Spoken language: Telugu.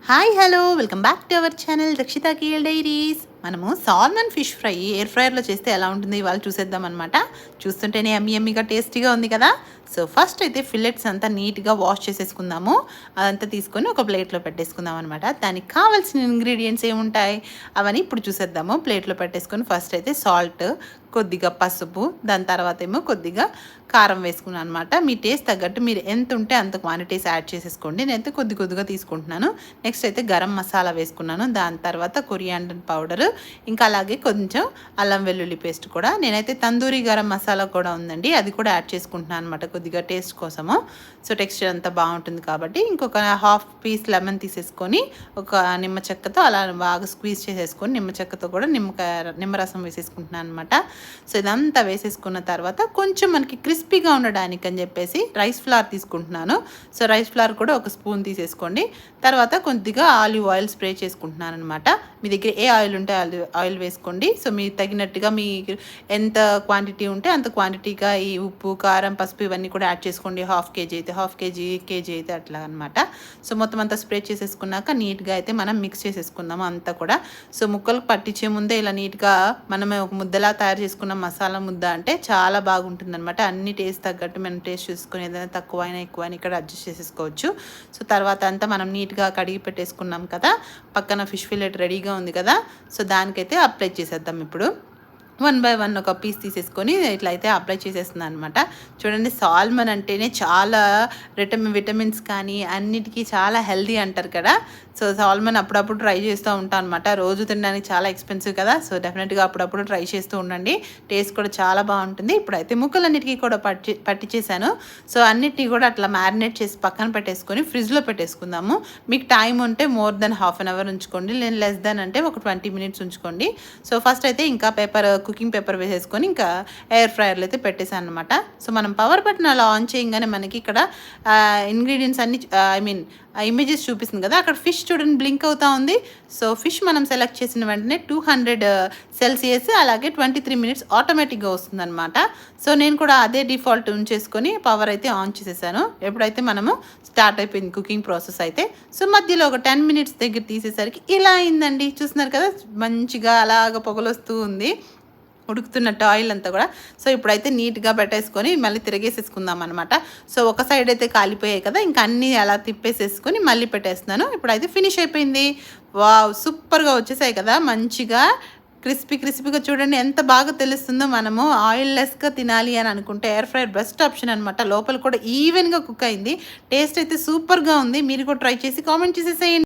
Hi hello welcome back to our channel Rakshitha KL diaries. మనము సాల్మన్ ఫిష్ ఫ్రై ఎయిర్ ఫ్రైయర్లో చేస్తే ఎలా ఉంటుంది ఇవాళ చూసేద్దాం అనమాట. చూస్తుంటేనే యమ్మీగా టేస్టీగా ఉంది కదా. సో ఫస్ట్ అయితే ఫిల్లెట్స్ అంతా నీట్గా వాష్ చేసేసుకుందాము. అదంతా తీసుకొని ఒక ప్లేట్లో పెట్టేసుకుందాం అనమాట. దానికి కావాల్సిన ఇంగ్రీడియంట్స్ ఏముంటాయి అవన్నీ ఇప్పుడు చూసేద్దాము. ప్లేట్లో పెట్టేసుకొని ఫస్ట్ అయితే సాల్ట్, కొద్దిగా పసుపు, దాని తర్వాత ఏమో కొద్దిగా కారం వేసుకున్నాను అనమాట. మీ టేస్ట్ తగ్గట్టు మీరు ఎంత ఉంటే అంత క్వాంటిటీస్ యాడ్ చేసేసుకోండి. నేనైతే కొద్దిగా తీసుకుంటున్నాను. నెక్స్ట్ అయితే గరం మసాలా వేసుకున్నాను. దాని తర్వాత కొరియాండర్ పౌడర్, ఇంకా అలాగే కొంచెం అల్లం వెల్లుల్లి పేస్ట్ కూడా. నేనైతే తందూరి గరం మసాలా కూడా ఉందండి, అది కూడా యాడ్ చేసుకుంటున్నాను అనమాట కొద్దిగా టేస్ట్ కోసము. సో టెక్స్చర్ అంతా బాగుంటుంది కాబట్టి ఇంకొక హాఫ్ పీస్ లెమన్ తీసేసుకొని ఒక నిమ్మ చెక్కతో అలా బాగా స్క్వీజ్ చేసేసుకొని నిమ్మ చెక్కతో కూడా నిమ్మరసం వేసేసుకుంటున్నాను అనమాట. సో ఇదంతా వేసేసుకున్న తర్వాత కొంచెం మనకి క్రిస్పీగా ఉండడానికి అని చెప్పేసి రైస్ ఫ్లవర్ తీసుకుంటున్నాను. సో రైస్ ఫ్లవర్ కూడా ఒక స్పూన్ తీసేసుకోండి. తర్వాత కొద్దిగా ఆలివ్ ఆయిల్ స్ప్రే చేసుకుంటున్నాను అనమాట. మీ దగ్గర ఏ ఆయిల్ ఉంటే ఆయిల్ వేసుకోండి. సో మీకు తగినట్టుగా మీ ఎంత క్వాంటిటీ ఉంటే అంత క్వాంటిటీగా ఈ ఉప్పు, కారం, పసుపు ఇవన్నీ కూడా యాడ్ చేసుకోండి. హాఫ్ కేజీ అయితే హాఫ్ కేజీ, కేజీ అయితే అట్లా అనమాట. సో మొత్తం అంతా స్ప్రే చేసేసుకున్నాక నీట్గా అయితే మనం మిక్స్ చేసేసుకుందాము అంతా కూడా. సో ముక్కలు పట్టించే ముందే ఇలా నీట్గా మనమే ఒక ముద్దలా తయారు చేసుకున్న మసాలా ముద్ద అంటే చాలా బాగుంటుంది అనమాట. అన్ని టేస్ట్ తగ్గట్టు మనం టేస్ట్ చూసుకొని ఏదైనా తక్కువైనా ఎక్కువైనా ఇక్కడ అడ్జస్ట్ చేసేసుకోవచ్చు. సో తర్వాత అంతా మనం నీట్గా కడిగి పెట్టేసుకున్నాం కదా. పక్కన ఫిష్ ఫిల్లెట్ రెడీగా ఉంది కదా. సో దానికైతే అప్లై చేసేద్దాం ఇప్పుడు. 1 బై 1 ఒక పీస్ తీసేసుకొని ఇట్లా అయితే అప్లై చేసేస్తున్నాను అనమాట. చూడండి, సాల్మన్ అంటేనే చాలా విటమిన్స్ కానీ అన్నిటికీ చాలా హెల్దీ అంటారు కదా. సో సాల్మన్ అప్పుడప్పుడు ట్రై చేస్తూ ఉంటాను అనమాట. రోజు తినడానికి చాలా ఎక్స్పెన్సివ్ కదా. సో డెఫినెట్గా అప్పుడప్పుడు ట్రై చేస్తూ ఉండండి. టేస్ట్ కూడా చాలా బాగుంటుంది. ఇప్పుడైతే ముక్కలన్నిటికీ కూడా పట్టించేసాను. సో అన్నిటినీ కూడా అట్లా మ్యారినేట్ చేసి పక్కన పెట్టేసుకొని ఫ్రిడ్జ్లో పెట్టేసుకుందాము. మీకు టైం ఉంటే more than half an hour ఉంచుకోండి, నేను లెస్ దెన్ అంటే ఒక 20 మినిట్స్ ఉంచుకోండి. సో ఫస్ట్ అయితే ఇంకా కుకింగ్ పేపర్ వేసేసుకొని ఇంకా ఎయిర్ ఫ్రైయర్లో అయితే పెట్టేసాను అనమాట. సో మనం పవర్ బటన్ అలా ఆన్ చేయగానే మనకి ఇక్కడ ఇంగ్రీడియంట్స్ అన్ని ఇమేజెస్ చూపిస్తుంది కదా. అక్కడ ఫిష్ చూడండి బ్లింక్ అవుతా ఉంది. సో ఫిష్ మనం సెలెక్ట్ చేసిన వెంటనే 200 సెల్సియస్ అలాగే 23 మినిట్స్ ఆటోమేటిక్గా వస్తుందన్నమాట. సో నేను కూడా అదే డిఫాల్ట్ ఉంచేసుకొని పవర్ అయితే ఆన్ చేసేసాను. ఎప్పుడైతే మనము స్టార్ట్ అయిపోయింది కుకింగ్ ప్రాసెస్ అయితే. సో మధ్యలో ఒక 10 మినిట్స్ దగ్గర తీసేసరికి ఇలా అయిందండి. చూస్తున్నారు కదా, మంచిగా అలాగ పొగలు వస్తూ ఉంది ఉడుకుతున్నట్టు ఆయిల్ అంతా కూడా. సో ఇప్పుడైతే నీట్గా పెట్టేసుకొని మళ్ళీ తిరిగేసేసుకుందాం అనమాట. సో ఒక సైడ్ అయితే కాలిపోయాయి కదా, ఇంకా అన్నీ అలా తిప్పేసేసుకొని మళ్ళీ పెట్టేస్తున్నాను. ఇప్పుడైతే ఫినిష్ అయిపోయింది. వావ్, సూపర్గా వచ్చేసాయి కదా, మంచిగా క్రిస్పీగా. చూడండి ఎంత బాగా తెలుస్తుందో. మనము ఆయిల్ లెస్గా తినాలి అని అనుకుంటే ఎయిర్ ఫ్రైయర్ బెస్ట్ ఆప్షన్ అనమాట. లోపల కూడా ఈవెన్గా కుక్ అయింది. టేస్ట్ అయితే సూపర్గా ఉంది. మీరు కూడా ట్రై చేసి కామెంట్ చేసేసేయండి.